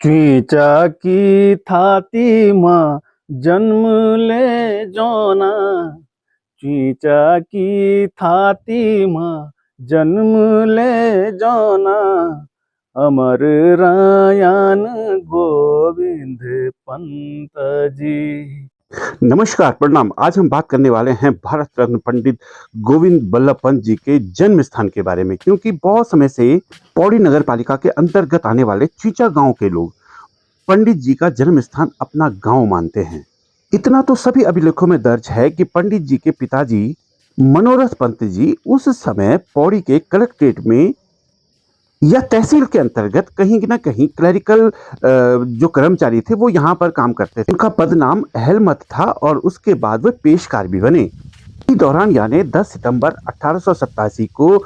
चुईचा की थाती माँ जन्म ले जोना। चुईचा की थाती माँ जन्म ले जोना। अमर रायन गोविंद पंत जी। नमस्कार, प्रणाम। आज हम बात करने वाले हैं भारत रत्न पंडित गोविंद बल्लभ पंत जी के जन्म स्थान के बारे में, क्योंकि बहुत समय से पौड़ी नगर पालिका के अंतर्गत आने वाले चीचा गांव के लोग पंडित जी का जन्म स्थान अपना गांव मानते हैं। इतना तो सभी अभिलेखों में दर्ज है कि पंडित जी के पिताजी मनोरथ पंत जी उस समय पौड़ी के कलेक्ट्रेट में या तहसील के अंतर्गत कहीं ना कहीं क्लरिकल जो कर्मचारी थे वो यहाँ पर काम करते थे। उनका पद नाम हेलमत था और उसके बाद वे पेशकार भी बने। इसी दौरान यानी 10 सितंबर 1887 को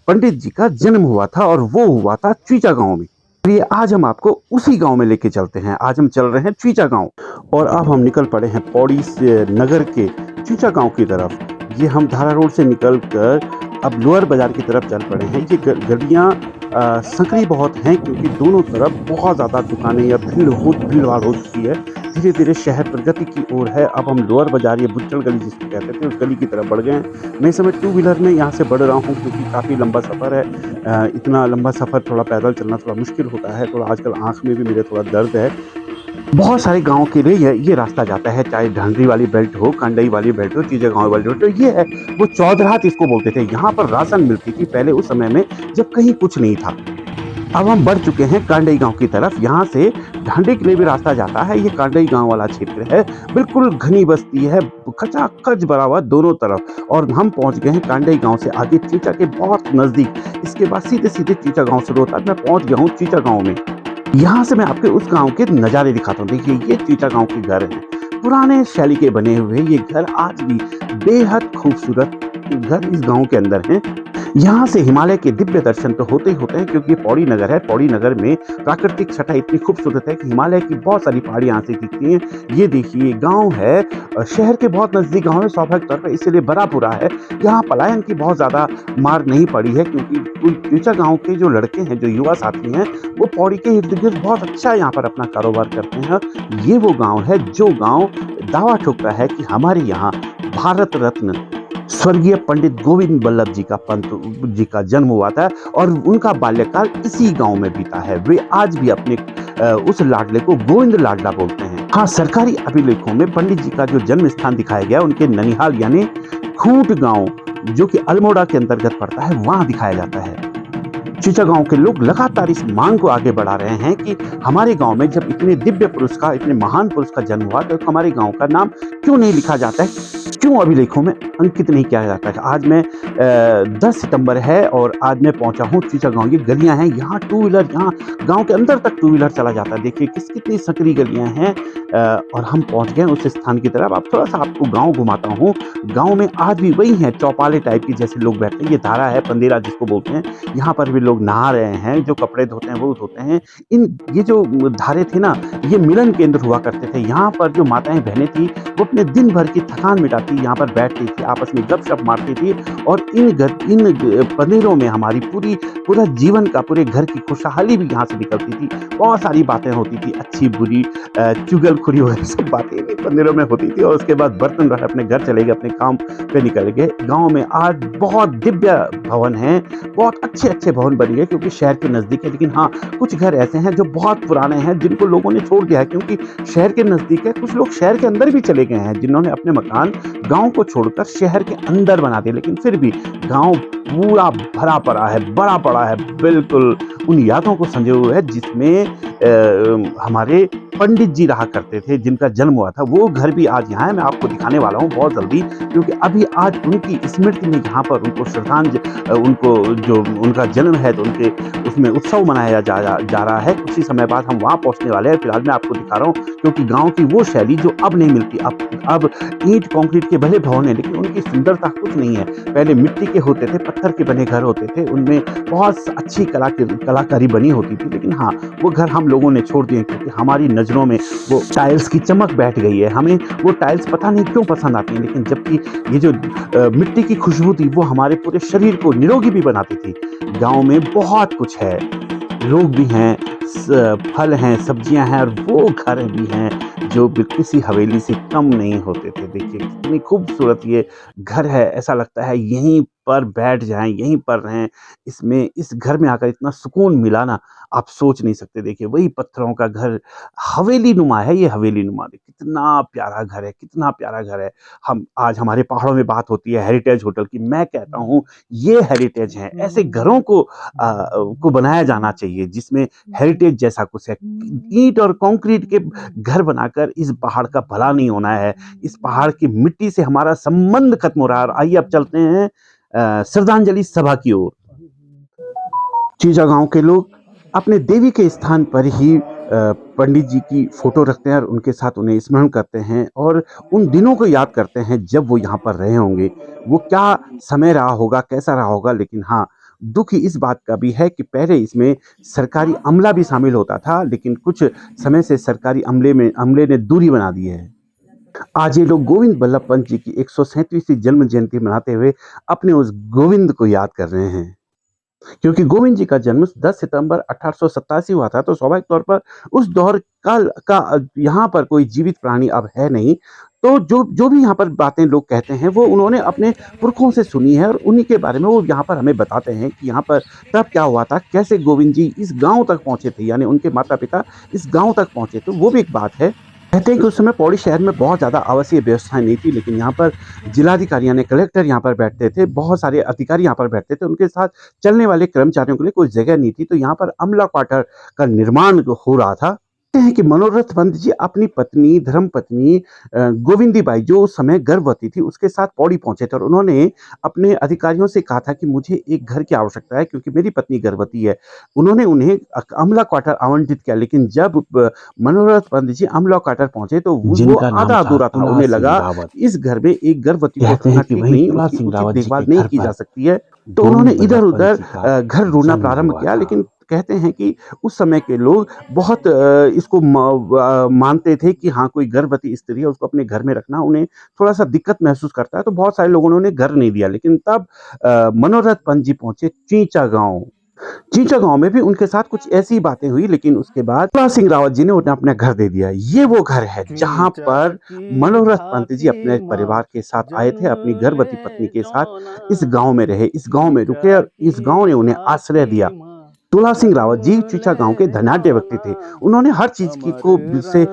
पंडित जी का जन्म हुआ था और वो हुआ था चुईचा गांव में। चलिए आज हम आपको उसी गांव में लेके चलते हैं। आज हम चल रहे हैं चुईचा गांव और अब हम निकल पड़े हैं पौड़ी से नगर के चुईचा गांव की तरफ। ये हम धारा रोड से निकल कर अब लोअर बाजार की तरफ चल पड़े हैं। ये गलियां संकरी बहुत हैं क्योंकि दोनों तरफ बहुत ज़्यादा दुकानें या भीड़ भाड़ हो चुकी है। धीरे धीरे शहर प्रगति की ओर है। अब हम लोअर बाजार या बुच्चड़ गली जिसको कहते थे उस गली की तरफ बढ़ गए हैं। मैं इस समय 2 व्हीलर में यहाँ से बढ़ रहा हूँ क्योंकि काफ़ी लंबा सफ़र है। इतना लंबा सफ़र थोड़ा पैदल चलना थोड़ा मुश्किल होता है। थोड़ा आजकल आँख में भी मेरे थोड़ा दर्द है। बहुत सारे गाँव के लिए ये रास्ता जाता है, चाहे ढंडरी वाली बेल्ट हो, कंडई वाली बेल्ट हो, चीज़े गाँव वाली बेल्ट हो। ये है वो चौधरात इसको बोलते थे। यहाँ पर राशन मिलती थी पहले उस समय में जब कहीं कुछ नहीं था। अब हम बढ़ चुके हैं कांडई गांव की तरफ। यहाँ से ढांडी के लिए भी रास्ता जाता है। ये कांडई गांव वाला क्षेत्र है, बिल्कुल घनी बस्ती है, खचाखच भरा हुआ दोनों तरफ। और हम पहुंच गए हैं कांडई गांव से आगे चीचा के बहुत नजदीक। इसके बाद सीधे सीधे चीचा गांव शुरू होता है। मैं पहुंच गया हूँ चीचा गांव में। यहाँ से मैं आपके उस गांव के नज़ारे दिखाता हूँ। देखिए ये चीचा गांव के घर हैं, पुराने शैली के बने हुए। ये घर आज भी बेहद खूबसूरत घर इस गांव के अंदर हैं। यहाँ से हिमालय के दिव्य दर्शन तो होते ही होते हैं क्योंकि पौड़ी नगर है। पौड़ी नगर में प्राकृतिक छटा इतनी खूबसूरत है कि हिमालय की बहुत सारी पहाड़ी यहाँ से दिखती हैं। ये देखिए गांव है, शहर के बहुत नज़दीक गांव है स्वाभाविक तौर पर, इसलिए बड़ा पूरा है। यहाँ पलायन की बहुत ज़्यादा मार नहीं पड़ी है क्योंकि चीचा गाँव के जो लड़के हैं, जो युवा साथी हैं, वो पौड़ी के इर्द गिर्द बहुत अच्छा यहाँ पर अपना कारोबार करते हैं। ये वो गाँव है जो गाँव दावा ठोकता है कि हमारे यहाँ भारत रत्न स्वर्गीय पंडित गोविंद बल्लभ जी का पंत जी का जन्म हुआ था और उनका बाल्यकाल इसी गांव में बीता है। वे आज भी अपने उस लाडले को गोविंद लाडला बोलते हैं। हाँ, सरकारी अभिलेखों में पंडित जी का जो जन्म स्थान दिखाया गया उनके ननिहाल यानी खूंट गांव जो कि अल्मोड़ा के अंतर्गत पड़ता है, वहां दिखाया जाता है। चीचा गांव के लोग लगातार इस मांग को आगे बढ़ा रहे हैं कि हमारे गांव में जब इतने दिव्य पुरुष का, इतने महान पुरुष का जन्म हुआ तो हमारे गांव का नाम क्यों नहीं लिखा जाता है, क्यों अभिलेखों में अंकित नहीं किया जाता है। आज मैं 10 सितंबर है और आज मैं पहुंचा हूँ चीचा गांव। ये गलियां हैं, यहाँ 2 व्हीलर, यहाँ गांव के अंदर तक 2 व्हीलर चला जाता है। देखिए कितनी सकरी गलियां हैं। और हम पहुंच गए उस स्थान की तरफ। अब थोड़ा सा आपको गाँव घुमाता हूँ। गाँव में आज भी वही है, चौपाले टाइप की जैसे लोग बैठते हैं। ये धारा है, पंदेरा जिसको बोलते हैं, यहाँ पर भी लोग नहा रहे हैं। जो कपड़े धोते हैं वो धोते हैं। ये जो धारे थे ना, ये मिलन केंद्र हुआ करते थे। यहाँ पर जो माताएं बहनें थी वो अपने दिन भर की थकान मिटाती यहाँ पर बैठती थी, आपस में गपशप मारती थी और इन पंदेरों में हमारी पूरा जीवन का, पूरे घर की खुशहाली भी यहाँ से निकलती थी। बहुत सारी बातें होती थी, अच्छी बुरी, चुगलखोरी वगैरह सब बातें इन पंदेरों में होती थी। और उसके बाद बर्तन रख अपने घर चले गए, अपने काम पे निकल गए। गाँव में आज बहुत दिव्य भवन हैं, बहुत अच्छे अच्छे भवन बन गए क्योंकि शहर के नज़दीक है। लेकिन हाँ, कुछ घर ऐसे हैं जो बहुत पुराने हैं जिनको लोगों ने छोड़ दिया है क्योंकि शहर के नज़दीक है। कुछ लोग शहर के अंदर भी चले गए हैं जिन्होंने अपने मकान गांव को छोड़कर शहर के अंदर बना दिए। लेकिन फिर भी गांव पूरा भरा पड़ा है, बड़ा पड़ा है, बिल्कुल उन यादों को संजोए हुए है जिसमें हमारे पंडित जी रहा करते थे, जिनका जन्म हुआ था। वो घर भी आज यहाँ है। मैं आपको दिखाने वाला हूँ बहुत जल्दी क्योंकि अभी आज उनकी स्मृति में यहाँ पर उनको उनको जो उनका जन्म है तो उनके उसमें उत्सव मनाया जा रहा है। कुछ ही समय बाद हम वहाँ पहुँचने वाले हैं। फिलहाल मैं आपको दिखा रहा हूँ क्योंकि गाँव की वो शैली जो अब नहीं मिलती। अब ईंट कंक्रीट के भले भवन है लेकिन उनकी सुंदरता कुछ नहीं है। पहले मिट्टी के होते थे, पत्थर के बने घर होते थे, उनमें बहुत अच्छी कलाकारी बनी होती थी। लेकिन हाँ, वो घर हम लोगों ने छोड़ दिए क्योंकि हमारी नज़रों में वो टाइल्स की चमक बैठ गई है। हमें वो टाइल्स पता नहीं क्यों पसंद आती हैं, लेकिन जबकि ये जो मिट्टी की खुशबू थी वो हमारे पूरे शरीर को निरोगी भी बनाती थी। गाँव में बहुत कुछ है। लोग भी हैं, फल हैं, सब्जियां हैं और वो घर भी हैं जो बिल्कुल किसी हवेली से कम नहीं होते थे। देखिए कितनी खूबसूरत ये घर है, ऐसा लगता है यहीं पर बैठ जाएं, यहीं पर रहें। इसमें इस घर में आकर इतना सुकून मिला ना, आप सोच नहीं सकते। देखिए वही पत्थरों का घर, हवेली नुमा है ये, हवेली नुमा। कितना प्यारा घर है, कितना प्यारा घर है। हम आज हमारे पहाड़ों में बात होती है हेरिटेज होटल की, मैं कहता हूँ ये हेरिटेज है। ऐसे घरों को बनाया जाना चाहिए जिसमें हेरिटेज जैसा कुछ है। ईंट और कंक्रीट के घर बनाकर इस पहाड़ का भला नहीं होना है। इस पहाड़ की मिट्टी से हमारा संबंध खत्म हो रहा है। और आइए अब चलते हैं श्रद्धांजलि सभा की ओर। चीजा गांव के लोग अपने देवी के स्थान पर ही पंडित जी की फोटो रखते हैं और उनके साथ उन्हें स्मरण करते हैं और उन दिनों को याद करते हैं जब वो यहाँ पर रहे होंगे। वो क्या समय रहा होगा, कैसा रहा होगा। लेकिन हाँ, दुख इस बात का भी है कि पहले इसमें सरकारी अमला भी शामिल होता था, लेकिन कुछ समय से सरकारी अमले ने दूरी बना दी है। आज ये लोग गोविंद बल्लभ पंत जी की 137वीं जन्म जयंती मनाते हुए अपने उस गोविंद को याद कर रहे हैं। क्योंकि गोविंद जी का जन्म 10 सितंबर 1887 हुआ था, तो स्वाभाविक तौर पर उस दौर का यहाँ पर कोई जीवित प्राणी अब है नहीं। तो जो जो भी यहाँ पर बातें लोग कहते हैं वो उन्होंने अपने पुरखों से सुनी है और उन्हीं के बारे में वो यहाँ पर हमें बताते हैं कि यहाँ पर तब क्या हुआ था, कैसे गोविंद जी इस गांव तक पहुंचे थे, यानी उनके माता पिता इस गांव तक पहुंचे थे। वो भी एक बात है। कहते हैं कि उस समय पौड़ी शहर में बहुत ज़्यादा आवासीय व्यवस्थाएं नहीं थी, लेकिन यहाँ पर जिलाधिकारी यानी कलेक्टर यहाँ पर बैठते थे, बहुत सारे अधिकारी यहाँ पर बैठते थे, उनके साथ चलने वाले कर्मचारियों के लिए कोई जगह नहीं थी। तो यहाँ पर अमला क्वार्टर का निर्माण हो रहा था। कहते हैं कि मनोरथ पंत जी अपनी पत्नी, धर्म पत्नी गोविंदी बाई जो उस समय गर्भवती थी, उसके साथ पौड़ी पहुंचे थे और उन्होंने अपने अधिकारियों से कहा था कि मुझे एक घर की आवश्यकता है क्योंकि मेरी पत्नी गर्भवती है। उन्होंने उन्हें अमला क्वार्टर आवंटित किया, लेकिन जब मनोरथ पंत जी अमला क्वार्टर पहुंचे तो वो आधा अधूरा था। उन्हें लगा इस घर में एक गर्भवती को रखना ठीक नहीं, उसकी उचित देखभाल नहीं की जा सकती है। तो उन्होंने इधर उधर घर ढूंढना प्रारंभ किया, लेकिन कहते हैं कि उस समय के लोग बहुत इसको मानते थे कि हाँ कोई गर्भवती स्त्री है, उसको अपने घर में रखना उन्हें थोड़ा सा दिक्कत महसूस करता है। तो बहुत सारे लोगों ने उन्हें घर नहीं दिया। लेकिन तब मनोरथ पंत जी पहुंचे चींचा गांव। चींचा गांव में भी उनके साथ कुछ ऐसी बातें हुई, लेकिन उसके बाद तुला सिंह रावत जी ने उन्हें अपना घर दे दिया। ये वो घर है जहां पर मनोरथ पंत जी अपने परिवार के साथ आए थे, अपनी गर्भवती पत्नी के साथ इस गांव में रहे, इस गांव में रुके और इस गांव ने उन्हें आश्रय दिया। तुला सिंह रावत जी चीचा गांव के धनाढ्य व्यक्ति थे। उन्होंने हर चीज की को से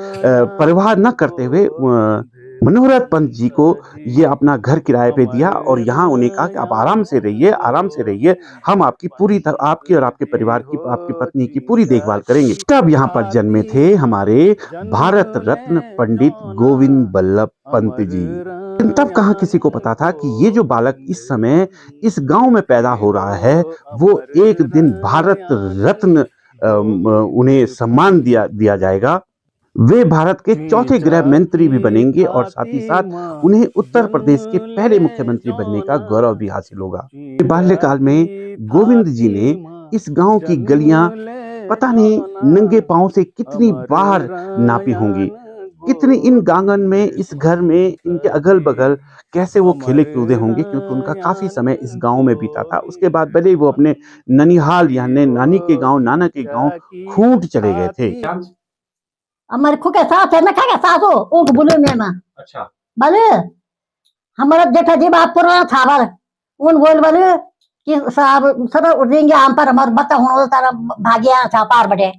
परवाह न करते हुए मनोहरथ पंत जी को ये अपना घर किराए पे दिया और यहाँ उन्हें कहा कि आप आराम से रहिए, आराम से रहिए, हम आपकी आपकी और आपके परिवार की, आपकी पत्नी की पूरी देखभाल करेंगे। तब यहाँ पर जन्मे थे हमारे भारत रत्न पंडित गोविंद बल्लभ पंत जी। लेकिन तब कहाँ किसी को पता था कि ये जो बालक इस समय इस गांव में पैदा हो रहा है, वो एक दिन भारत रत्न उन्हें सम्मान दिया जाएगा। वे भारत के चौथे गृह मंत्री भी बनेंगे और साथ ही साथ उन्हें उत्तर प्रदेश के पहले मुख्यमंत्री बनने का गौरव भी हासिल होगा। बाल्यकाल में गोविंद जी ने इस गांव की गलियां पता नहीं नंगे पांव से कितनी बार नापी होंगी, कितनी इन गांगन में, इस घर में, इनके अगल बगल कैसे वो खेले कूदे होंगे, क्योंकि उनका काफी समय इस गांव में बीता था। उसके बाद भले ही वो अपने ननिहाल यानी नानी के गांव, नाना के गांव खूंट चले गए थे। हमारे खुके साथ है ना, क्या सास हो ऊँट बुले में ना। अच्छा बोले हमारा जेठा जी बाप पुराना था बार उन बोल बोले कि साहब सदा उठेंगे हम पर हमारे बता होना तारा भाग्या था पार बटे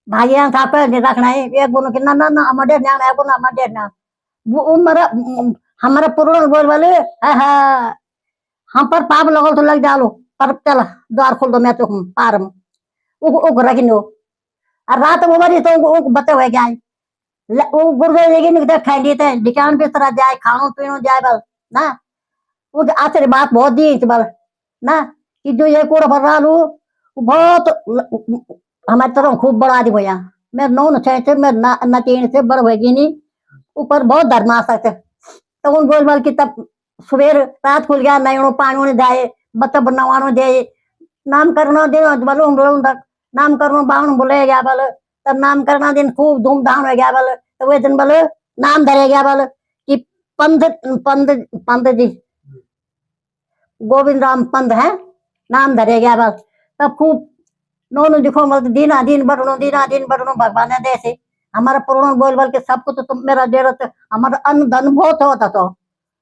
भाग्या था पर रखना है एक बोलो कि ना ना ना हमारे न्याण है बोला हमारे न्याण वो उम्र हमारा पुराना बोल बोले हाँ हम पर पाप लगो तो लग जालो पर चल द्वार खोल दो मैं तो पार उग रखिनो और रात वो बड़ी तो बते हुए क्या वो गुरुदेव लेकिन खाई लेते हैं दुकान पे तरह जाए खानो पीनो जाए बल ना वो आश्चर्य बात बहुत दी बल ना कि जो ये कूड़ा भर रहा लू बहुत हमारी तरह खूब बड़ा आदमी हुआ मैं नौ न छह से मैं न तीन से बड़ होगी नहीं ऊपर बहुत धर्म आ सकते तो उन बोल बल की तब सुबह रात खुल गया नहीं पानी जाए बच्चा बनवानो जाए नाम करना दे बोलो नाम करना बावन बोले गया बल तब नाम करना दिन खूब धूमधाम हो गया बल तो वे दिन बोले नाम धरे गया बल कि पंत पंत पंत जी गोविंद राम पंत है नाम धरे गया बल तब खूब नो दिखो मत दीना दिन बढ़नो भगवान ने दे से हमारा पूर्ण बोल बोल के सबको तो तुम मेरा दे रहे हमारा अन्न धन बहुत होता तो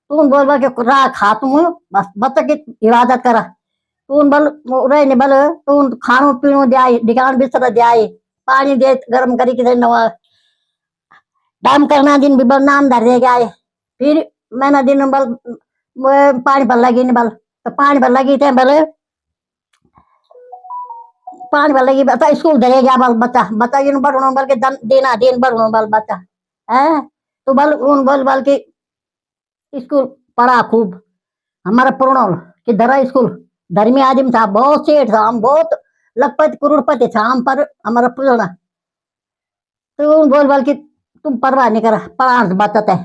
तुम बोल बोल के रा खा तुम बस बत की इबादत करा तून बल रहे ने बल तून खानो पीनो दे डिकान बिस्तर दे पानी दे गर्म करी के नवा दाम करना दिन भी बल नाम धर दे गए फिर मैंने दिन बल पानी भर लगी नहीं बल तो पानी भर लगी थे बल पानी भर लगी बता स्कूल धरे गया बल बता इन बढ़नो बल के देना दिन बढ़नो बल बता है तो बल उन बल बल के स्कूल पढ़ा खूब हमारा पूर्ण कि धरा स्कूल धर्मी आदमी था बहुत सेठ था हम बहुत लखपति करोड़पति था हम पर हमारा पूर्ण तो उन बोल बल की तुम परवाह नहीं करा पढ़ा बताते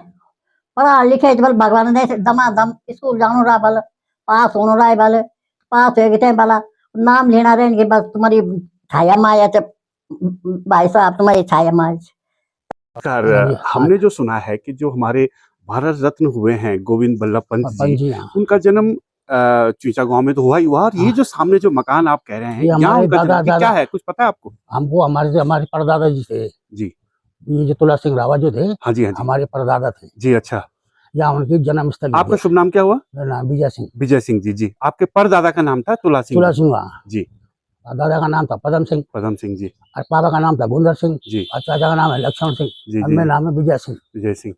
पढ़ा लिखे बल भगवान ने दमादम स्कूल जानो रहा बल पास होनो रहा बल पास हो गए बला नाम लेना रहेंगे बस तुम्हारी छाया माया भाई साहब तुम्हारी छाया माया सर हमने जो सुना है कि जो हमारे भारत रत्न हुए हैं गोविंद बल्लभ पंत जी, उनका जन्म चुईचा गांव में तो हुआ ही हुआ। और ये जो सामने जो मकान आप कह रहे हैं यहाँ उनका जन्म क्या है, कुछ पता है आपको? हमको हमारे परदादा जी थे जी, ये जो तुला सिंह रावत जो थे, हाँ जी, हाँ जी, हमारे परदादा थे जी। अच्छा, यहाँ उनकी जन्म स्थल। आपका शुभ नाम क्या हुआ? मेरा नाम विजय सिंह। विजय सिंह जी। जी, आपके परदादा का नाम था तुला सिंह जी, दादा का नाम था पदम सिंह जी, और पापा का नाम था गुंदर सिंह जी, और चाचा का नाम है लक्ष्मण सिंह जी, मेरा नाम है विजय सिंह।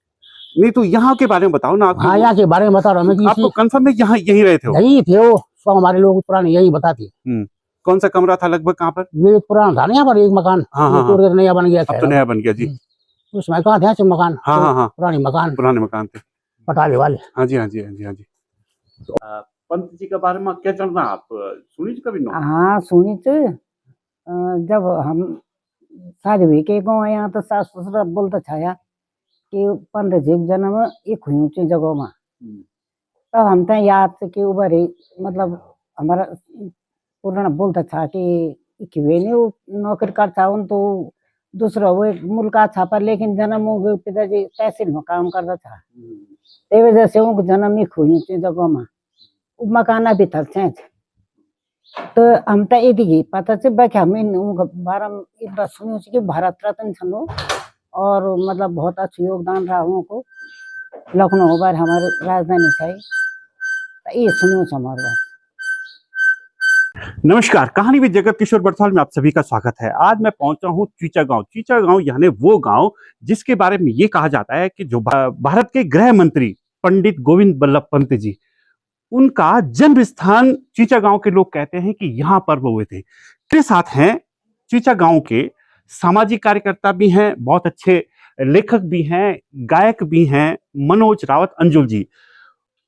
नहीं तो यहाँ के बारे में बताओ ना आप। हाँ, यहाँ के बारे में बता रहा हूँ। आपको कंफर्म है यहाँ यही रहे थे? यही थे वो, सब हमारे लोग पुराने यही बताते। कौन सा कमरा था लगभग, कहाँ पर? ये पुराना था ना यहाँ पर एक मकान। हाँ, नया बन गया, अब तो नया बन गया जी। उसमें कहाँ थे ऐसे मकान? हाँ, पुराने मकान थे पटाले वाले। हाँ जी। पंत जी के बारे में क्या जानना आप सुनी कभी? हाँ सुनी तो जब हम शादी हुई के गाँव यहाँ तो सास ससुर बोलता छाया कि पंत जी जन्म एक हुई ऊंची जगह में, तब हम तो याद से कि उबर मतलब हमारा पुराना बोलता था कि वे नहीं नौकरी करता उन तो दूसरा वो मुल्क अच्छा पर, लेकिन जन्म पिताजी तहसील में काम करता था, ते वजह से उनको जन्म एक हुई ऊंची जगह में मकाना भी था। तो हम तो यदि पता से बाकी हमें बारे में इतना सुनी कि भारत रत्न छनो और मतलब बहुत अच्छा योगदान रहा उनको लखनऊ बार हमारे राजधानी चाहिए तो ये सुनो हमारे बात। नमस्कार, कहानी विद जगत किशोर बरसाल में आप सभी का स्वागत है। आज मैं पहुंचा हूं चुईचा गांव यानी वो गांव जिसके बारे में ये कहा जाता है कि जो भारत के गृह मंत्री पंडित गोविंद बल्लभ पंत जी, उनका जन्म स्थान चुईचा गांव के लोग कहते हैं कि यहाँ पर वो हुए थे। मेरे साथ हैं चुईचा गांव के सामाजिक कार्यकर्ता भी हैं, बहुत अच्छे लेखक भी हैं, गायक भी हैं, मनोज रावत अंजुल जी।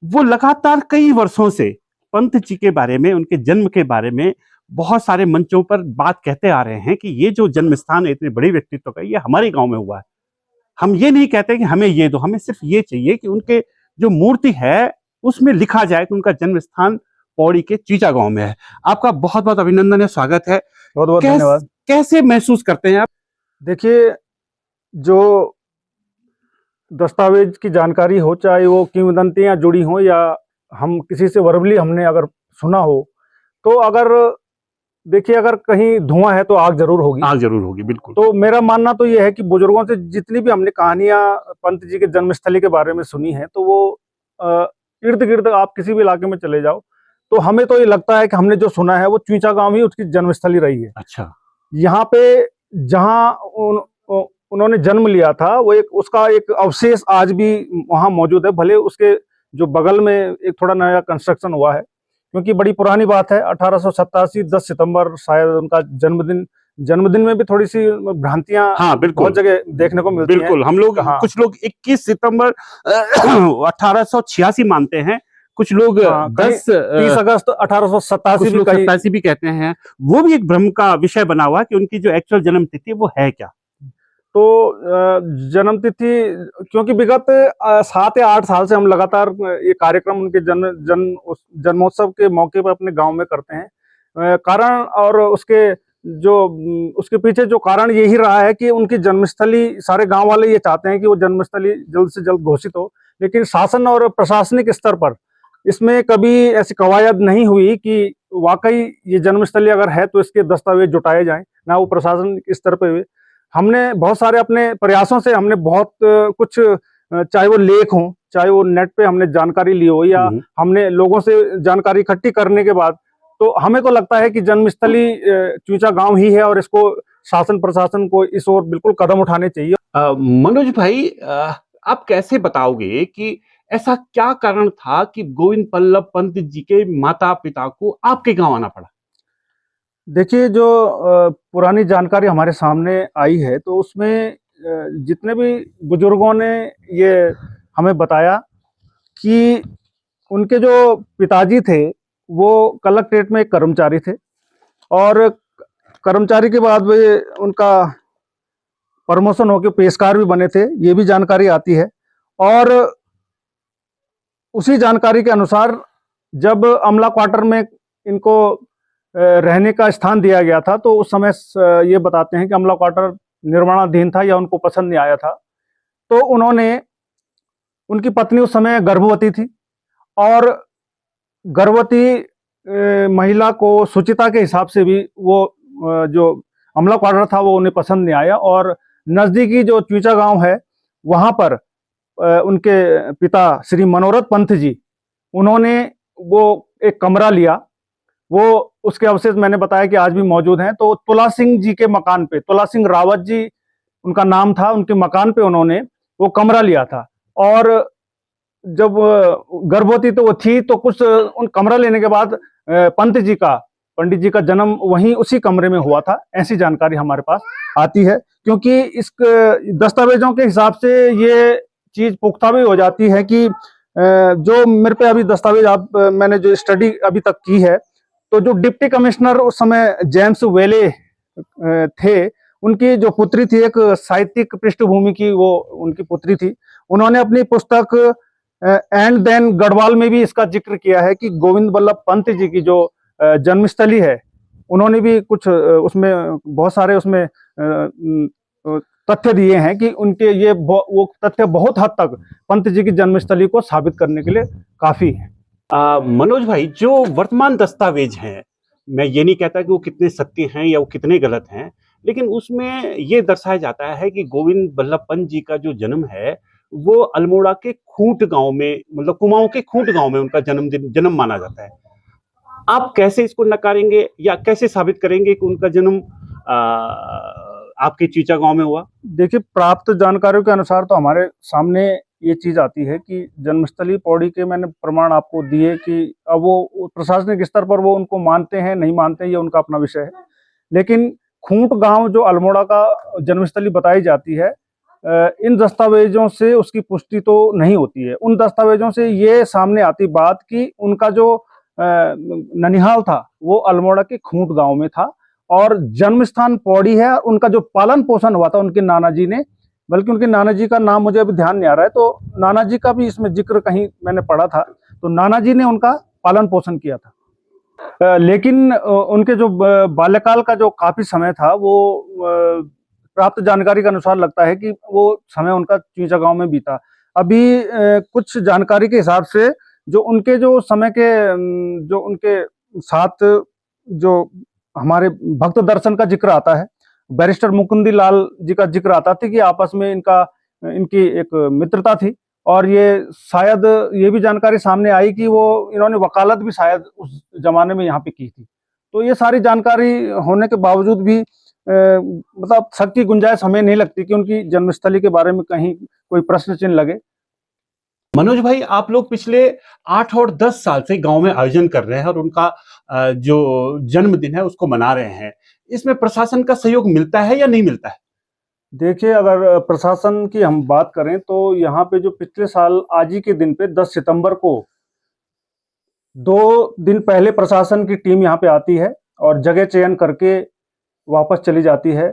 वो लगातार कई वर्षों से पंत जी के बारे में, उनके जन्म के बारे में बहुत सारे मंचों पर बात कहते आ रहे हैं कि ये जो जन्म स्थान है इतने बड़े व्यक्तित्व का, ये हमारे गांव में हुआ है। हम ये नहीं कहते कि हमें ये दो, हमें सिर्फ ये चाहिए कि उनके जो मूर्ति है उसमें लिखा जाए कि उनका जन्म स्थान पौड़ी के चुईचा गांव में है। आपका बहुत बहुत अभिनंदन है, स्वागत है, बहुत बहुत धन्यवाद। कैसे महसूस करते हैं आप? देखिए, जो दस्तावेज की जानकारी हो, चाहे वो किंवदंतियां जुड़ी हो या हम किसी से वर्बली हमने अगर सुना हो, तो अगर देखिए अगर कहीं धुआं है तो आग जरूर होगी। आग जरूर होगी, बिल्कुल। तो मेरा मानना तो ये है कि बुजुर्गों से जितनी भी हमने कहानियां पंत जी के जन्मस्थली के बारे में सुनी है, तो वो इर्द गिर्द आप किसी भी इलाके में चले जाओ तो हमें तो ये लगता है कि हमने जो सुना है वो चुईचा गांव ही उसकी जन्मस्थली रही है। अच्छा, यहाँ पे जहाँ उन्होंने जन्म लिया था वो उसका एक अवशेष आज भी वहाँ मौजूद है। भले उसके जो बगल में एक थोड़ा नया कंस्ट्रक्शन हुआ है, क्योंकि बड़ी पुरानी बात है, 1887 10 सितंबर शायद उनका जन्मदिन में भी थोड़ी सी भ्रांतियां बहुत जगह देखने को मिलती हैं। बिल्कुल, हम लोग कुछ लोग 21 सितंबर 1886 मानते हैं, कुछ लोग 30 अगस्त 1887 भी कहते हैं। वो भी एक भ्रम का विषय बना हुआ है कि उनकी जो एक्चुअल जन्म तिथि वो है क्या। तो जन्म तिथि, क्योंकि विगत 7 या 8 साल से हम लगातार ये कार्यक्रम उनके जन्मोत्सव के मौके पर अपने गांव में करते हैं। कारण और उसके पीछे जो कारण यही रहा है कि उनकी जन्मस्थली, सारे गांव वाले ये चाहते हैं कि वो जन्मस्थली जल्द से जल्द घोषित हो, लेकिन शासन और प्रशासनिक स्तर पर इसमें कभी ऐसी कवायद नहीं हुई कि वाकई ये जन्मस्थली अगर है तो इसके दस्तावेज जुटाए जाएं, ना वो प्रशासन इस तरह पे हुए। हमने बहुत सारे अपने प्रयासों से हमने बहुत कुछ चाहे वो लेख हो, चाहे वो नेट पे हमने जानकारी ली हो, या हमने लोगों से जानकारी इकट्ठी करने के बाद तो हमें तो लगता है कि जन्मस्थली चुईचा गांव ही है और इसको शासन प्रशासन को इस ओर बिल्कुल कदम उठाने चाहिए। मनोज भाई, आप कैसे बताओगे कि ऐसा क्या कारण था कि गोविंद बल्लभ पंत जी के माता पिता को आपके गांव आना पड़ा? देखिए, जो पुरानी जानकारी हमारे सामने आई है तो उसमें जितने भी बुजुर्गों ने ये हमें बताया कि उनके जो पिताजी थे वो कलेक्ट्रेट में एक कर्मचारी थे, और कर्मचारी के बाद वे उनका प्रमोशन होकर पेशकार भी बने थे, ये भी जानकारी आती है। और उसी जानकारी के अनुसार जब अमला क्वार्टर में इनको रहने का स्थान दिया गया था तो उस समय ये बताते हैं कि अमला क्वार्टर निर्माणाधीन था या उनको पसंद नहीं आया था, तो उन्होंने, उनकी पत्नी उस समय गर्भवती थी और गर्भवती महिला को शुचिता के हिसाब से भी वो जो अमला क्वार्टर था वो उन्हें पसंद नहीं आया, और नजदीकी जो चुईचा गांव है वहां पर उनके पिता श्री मनोरथ पंत जी, उन्होंने वो एक कमरा लिया। वो उसके अवशेष मैंने बताया कि आज भी मौजूद हैं। तो तुला सिंह जी के मकान पे, तुला सिंह रावत जी उनका नाम था, उनके मकान पे उन्होंने वो कमरा लिया था। और जब गर्भवती तो वो थी तो कुछ उन कमरा लेने के बाद पंडित जी का जन्म वहीं उसी कमरे में हुआ था, ऐसी जानकारी हमारे पास आती है। क्योंकि इस दस्तावेजों के हिसाब से ये चीज पुख्ता भी हो जाती है कि जो मेरे पे अभी दस्तावेज मैंने जो स्टडी अभी तक की है, तो जो डिप्टी कमिश्नर उस समय जेम्स वेले थे, उनकी जो पुत्री थी, एक साहित्यिक पृष्ठभूमि की वो उनकी पुत्री थी, उन्होंने अपनी पुस्तक एंड देन गढ़वाल में भी इसका जिक्र किया है कि गोविंद बल्लभ पंत जी की जो जन्मस्थली है, उन्होंने भी कुछ उसमें बहुत सारे उसमें तथ्य दिए हैं कि उनके ये वो तथ्य बहुत हद तक पंत जी की जन्मस्थली को साबित करने के लिए काफी है। मनोज भाई, जो वर्तमान दस्तावेज हैं, मैं ये नहीं कहता कि वो कितने सत्य हैं या वो कितने गलत हैं, लेकिन उसमें ये दर्शाया जाता है कि गोविंद बल्लभ पंत जी का जो जन्म है वो अल्मोड़ा के खूंट गांव में, मतलब कुमाऊं के खूंट गांव में उनका जन्म माना जाता है। आप कैसे इसको नकारेंगे या कैसे साबित करेंगे कि उनका जन्म आपके चुईचा गांव में हुआ? देखिए, प्राप्त जानकारियों के अनुसार तो हमारे सामने ये चीज आती है कि जन्मस्थली पौड़ी के मैंने प्रमाण आपको दिए कि अब वो प्रशासनिक स्तर पर वो उनको मानते हैं नहीं मानते हैं, ये उनका अपना विषय है। लेकिन खूंट गांव जो अल्मोड़ा का जन्मस्थली बताई जाती है, इन दस्तावेजों से उसकी पुष्टि तो नहीं होती है। उन दस्तावेजों से ये सामने आती बात कि उनका जो ननिहाल था वो अल्मोड़ा के खूंट गांव में था और जन्म स्थान पौड़ी है। उनका जो पालन पोषण हुआ था उनके नाना जी ने, बल्कि उनके नाना जी का नाम मुझे अभी ध्यान नहीं आ रहा है, तो नाना जी का भी इसमें जिक्र कहीं मैंने पढ़ा था, तो नाना जी ने उनका पालन पोषण किया था। लेकिन उनके जो बाल्यकाल का जो काफी समय था वो प्राप्त जानकारी के अनुसार लगता है कि वो समय उनका चुईचा गांव में बीता। अभी कुछ जानकारी के हिसाब से जो उनके जो समय के जो उनके साथ जो हमारे भक्त दर्शन का जिक्र आता है, बैरिस्टर मुकुंदी लाल जी का जिक्र आता था कि आपस में इनकी एक मित्रता थी, और ये शायद ये भी जानकारी सामने आई कि वो इन्होंने वकालत भी शायद उस जमाने में यहाँ पे की थी। तो ये सारी जानकारी होने के बावजूद भी मतलब शक की गुंजाइश हमें नहीं लगती कि उनकी जन्मस्थली के बारे में कहीं कोई प्रश्न चिन्ह लगे। मनोज भाई, आप लोग पिछले 8 और 10 साल से गांव में आयोजन कर रहे हैं और उनका जो जन्मदिन है उसको मना रहे हैं, इसमें प्रशासन का सहयोग मिलता है या नहीं मिलता है? देखिए, अगर प्रशासन की हम बात करें तो यहाँ पे जो पिछले साल आज ही के दिन पे 10 सितंबर को 2 दिन पहले प्रशासन की टीम यहाँ पे आती है और जगह चयन करके वापस चली जाती है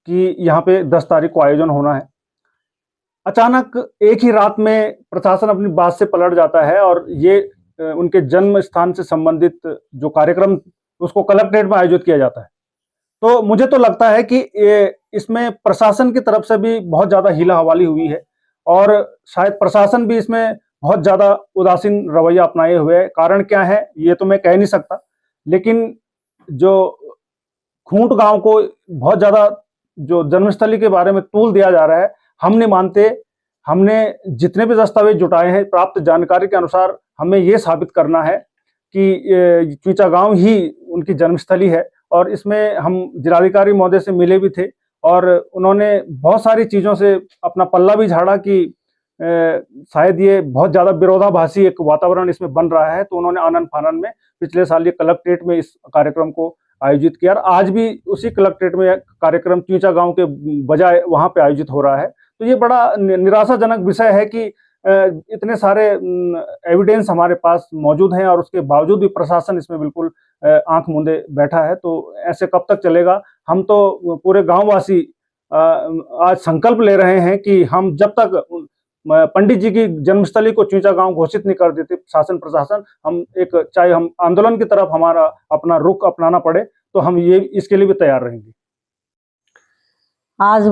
कि यहाँ पे 10 तारीख को आयोजन होना है। अचानक एक ही रात में प्रशासन अपनी बात से पलट जाता है और ये उनके जन्म स्थान से संबंधित जो कार्यक्रम उसको कलेक्ट्रेट में आयोजित किया जाता है। तो मुझे तो लगता है कि इसमें प्रशासन की तरफ से भी बहुत ज्यादा हीला हवाली हुई है और शायद प्रशासन भी इसमें बहुत ज्यादा उदासीन रवैया अपनाए हुए है। कारण क्या है ये तो मैं कह नहीं सकता, लेकिन जो खूंट गांव को बहुत ज्यादा जो जन्मस्थली के बारे में तूल दिया जा रहा है, हम नहीं मानते। हमने जितने भी दस्तावेज जुटाए हैं, प्राप्त जानकारी के अनुसार हमें ये साबित करना है कि चुईचा गांव ही उनकी जन्मस्थली है। और इसमें हम जिलाधिकारी महोदय से मिले भी थे और उन्होंने बहुत सारी चीजों से अपना पल्ला भी झाड़ा कि शायद ये बहुत ज्यादा विरोधाभासी एक वातावरण इसमें बन रहा है। तो उन्होंने आनन फानन में पिछले साल ये कलेक्ट्रेट में इस कार्यक्रम को आयोजित किया और आज भी उसी कलेक्ट्रेट में कार्यक्रम चुईचा गांव के बजाय वहां पे आयोजित हो रहा है। तो ये बड़ा निराशाजनक विषय है कि इतने सारे एविडेंस हमारे पास मौजूद हैं और उसके बावजूद भी प्रशासन इसमें बिल्कुल आंख मूंदे बैठा है। तो ऐसे कब तक चलेगा? हम तो पूरे गांववासी आज संकल्प ले रहे हैं कि हम जब तक पंडित जी की जन्मस्थली को चुईचा गांव घोषित नहीं कर देते शासन प्रशासन, हम एक चाहे हम आंदोलन की तरफ हमारा अपना रुख अपनाना पड़े तो हम ये इसके लिए भी तैयार रहेंगे। आज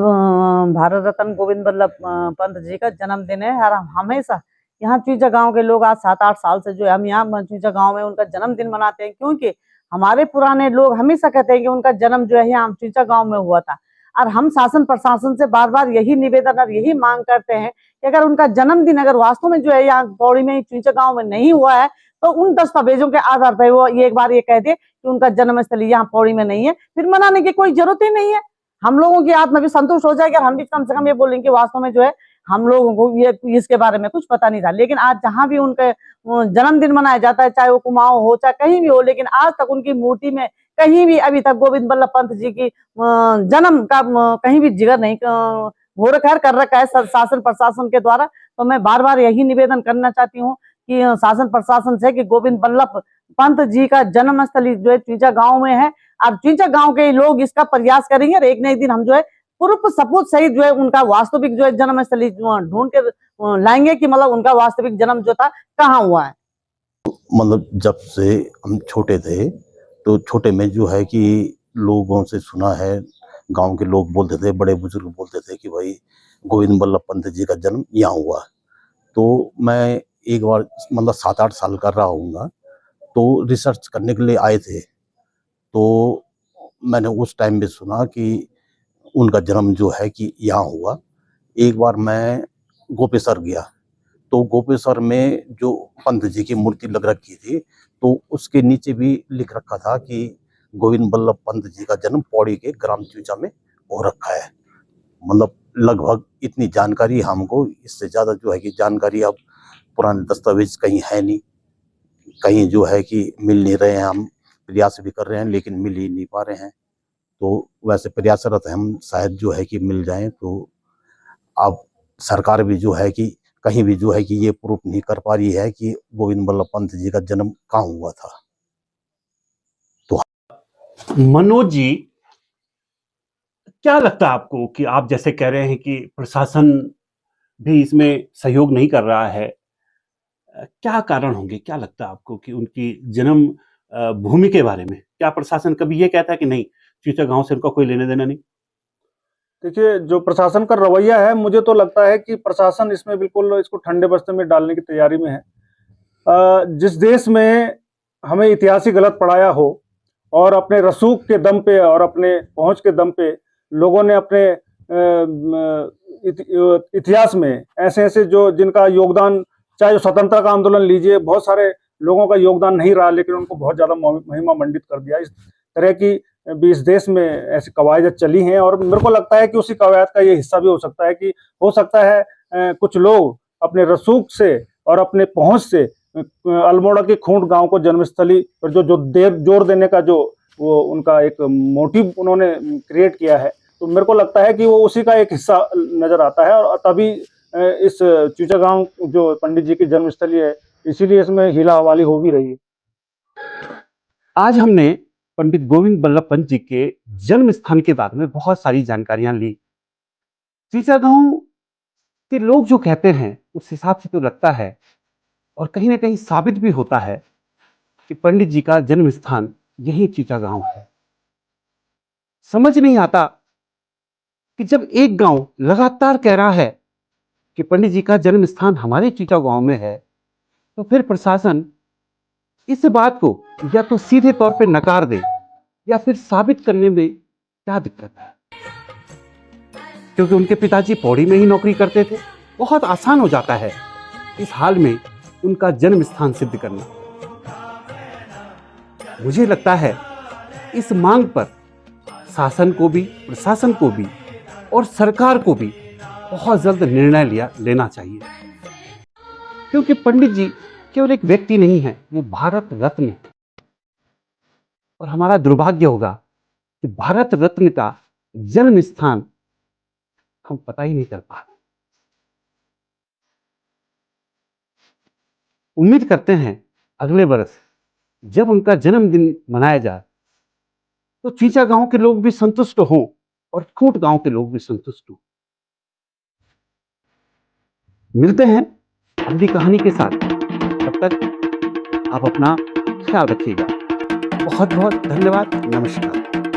भारत रत्न गोविंद बल्लभ पंत जी का जन्मदिन है और हमेशा यहाँ चुईचा गांव के लोग आज 7-8 साल से जो है हम यहाँ चुईचा गांव में उनका जन्मदिन मनाते हैं, क्योंकि हमारे पुराने लोग हमेशा कहते हैं कि उनका जन्म जो है यहाँ चुईचा गांव में हुआ था। और हम शासन प्रशासन से बार बार यही निवेदन और यही मांग करते हैं कि अगर उनका जन्मदिन अगर वास्तव में जो है यहाँ पौड़ी में चुईचा गांव में नहीं हुआ है तो उन दस्तावेजों के आधार पर वो एक बार ये कह दे कि उनका जन्मस्थली यहाँ पौड़ी में नहीं है, फिर मनाने की कोई जरूरत ही नहीं है। हम लोगों की आत्मा भी संतुष्ट हो जाएगी और हम भी कम से कम ये बोलेंगे वास्तव में जो है हम लोगों को ये इसके बारे में कुछ पता नहीं था। लेकिन आज जहां भी उनके जन्मदिन मनाया जाता है, चाहे वो कुमाऊं हो चाहे कहीं भी हो, लेकिन आज तक उनकी मूर्ति में कहीं भी अभी तक गोविंद बल्लभ पंत जी की जन्म का कहीं भी जिक्र नहीं हो रखा है, कर रखा है शासन प्रशासन के द्वारा। तो मैं बार बार यही निवेदन करना चाहती हूँ कि शासन प्रशासन से कि गोविंद बल्लभ पंत जी का जन्मस्थली जो है चुईचा गांव में है और चुईचा गांव के लोग इसका प्रयास करेंगे और एक न एक दिन हम जो है पूर्व सबूत सहित जो है उनका वास्तविक जो है जन्मस्थली ढूंढ के लाएंगे कि मतलब उनका वास्तविक जन्म जो था कहाँ हुआ है। मतलब जब से हम छोटे थे तो छोटे में जो है कि लोगों से सुना है, गांव के लोग बोलते थे, बड़े बुजुर्ग बोलते थे कि भाई गोविंद बल्लभ पंत जी का जन्म यहाँ हुआ। तो मैं एक बार मतलब 7-8 साल कर रहा हूँगा, तो रिसर्च करने के लिए आए थे। तो मैंने उस टाइम में सुना कि उनका जन्म जो है कि यहाँ हुआ। एक बार मैं गोपेसर गया तो गोपेसर में जो पंत जी की मूर्ति लग रखी थी तो उसके नीचे भी लिख रखा था कि गोविंद बल्लभ पंत जी का जन्म पौड़ी के ग्राम चुईचा में हो रखा है। मतलब लगभग इतनी जानकारी हमको, इससे ज़्यादा जो है कि जानकारी अब पुराने दस्तावेज कहीं है नहीं, कहीं जो है कि मिल नहीं रहे हैं। हम प्रयास भी कर रहे हैं लेकिन मिल ही नहीं पा रहे हैं। तो वैसे प्रयासरत हम शायद जो है कि मिल जाएं। तो अब सरकार भी जो है कि कहीं भी जो है कि ये प्रूफ नहीं कर पा रही है कि गोविंद बल्लभ पंत जी का जन्म कहाँ हुआ था। तो मनोज जी, क्या लगता है आपको कि आप जैसे कह रहे हैं कि प्रशासन भी इसमें सहयोग नहीं कर रहा है, क्या कारण होंगे? क्या लगता है आपको कि उनकी जन्म भूमि के बारे में क्या प्रशासन कभी ये कहता है कि नहीं चुईचा गांव से उनका कोई लेने देना नहीं? देखिए, जो प्रशासन का रवैया है, मुझे तो लगता है कि प्रशासन इसमें बिल्कुल इसको ठंडे बस्ते में डालने की तैयारी में है। जिस देश में हमें इतिहास ही गलत पढ़ाया हो और अपने रसूख के दम पे और अपने पहुंच के दम पे लोगों ने अपने इतिहास में ऐसे जो जिनका योगदान, चाहे जो स्वतंत्रता का आंदोलन लीजिए, बहुत सारे लोगों का योगदान नहीं रहा लेकिन उनको बहुत ज्यादा महिमा मंडित कर दिया। इस तरह की भी इस देश में ऐसी कवायद चली हैं और मेरे को लगता है कि उसी कवायद का ये हिस्सा भी हो सकता है कि हो सकता है कुछ लोग अपने रसूख से और अपने पहुंच से अल्मोड़ा के खूंट गांव को जन्मस्थली पर जो जोर देने का जो वो उनका एक मोटिव उन्होंने क्रिएट किया है, तो मेरे को लगता है कि वो उसी का एक हिस्सा नजर आता है। और तभी इस चुईचा गांव जो पंडित जी की जन्मस्थली है, इसीलिए इसमें हिला हवाली हो भी रही है। आज हमने पंडित गोविंद बल्लभ पंत जी के जन्म स्थान के बारे में बहुत सारी जानकारियां ली। चुईचा गांव के लोग जो कहते हैं उस हिसाब से तो लगता है और कहीं ना कहीं साबित भी होता है कि पंडित जी का जन्म स्थान यही चुईचा गांव है। समझ नहीं आता कि जब एक गांव लगातार कह रहा है कि पंडित जी का जन्म स्थान हमारे चुईचा गांव में है, तो फिर प्रशासन इस बात को या तो सीधे तौर पे नकार दे या फिर साबित करने में क्या दिक्कत है, क्योंकि उनके पिताजी पौड़ी में ही नौकरी करते थे। बहुत आसान हो जाता है इस हाल में उनका जन्म स्थान सिद्ध करना। मुझे लगता है इस मांग पर शासन को भी, प्रशासन को भी और सरकार को भी बहुत जल्द निर्णय लेना चाहिए, क्योंकि पंडित जी केवल एक व्यक्ति नहीं है, वो भारत रत्न है। और हमारा दुर्भाग्य होगा कि भारत रत्न का जन्म स्थान हम पता ही नहीं कर पा रहे। उम्मीद करते हैं अगले वर्ष जब उनका जन्मदिन मनाया जाए तो चीचा गांव के लोग भी संतुष्ट हों और खूंट गांव के लोग भी संतुष्ट हों। मिलते हैं अगली कहानी के साथ, तब तक आप अपना ख्याल रखिएगा। बहुत बहुत धन्यवाद। नमस्कार।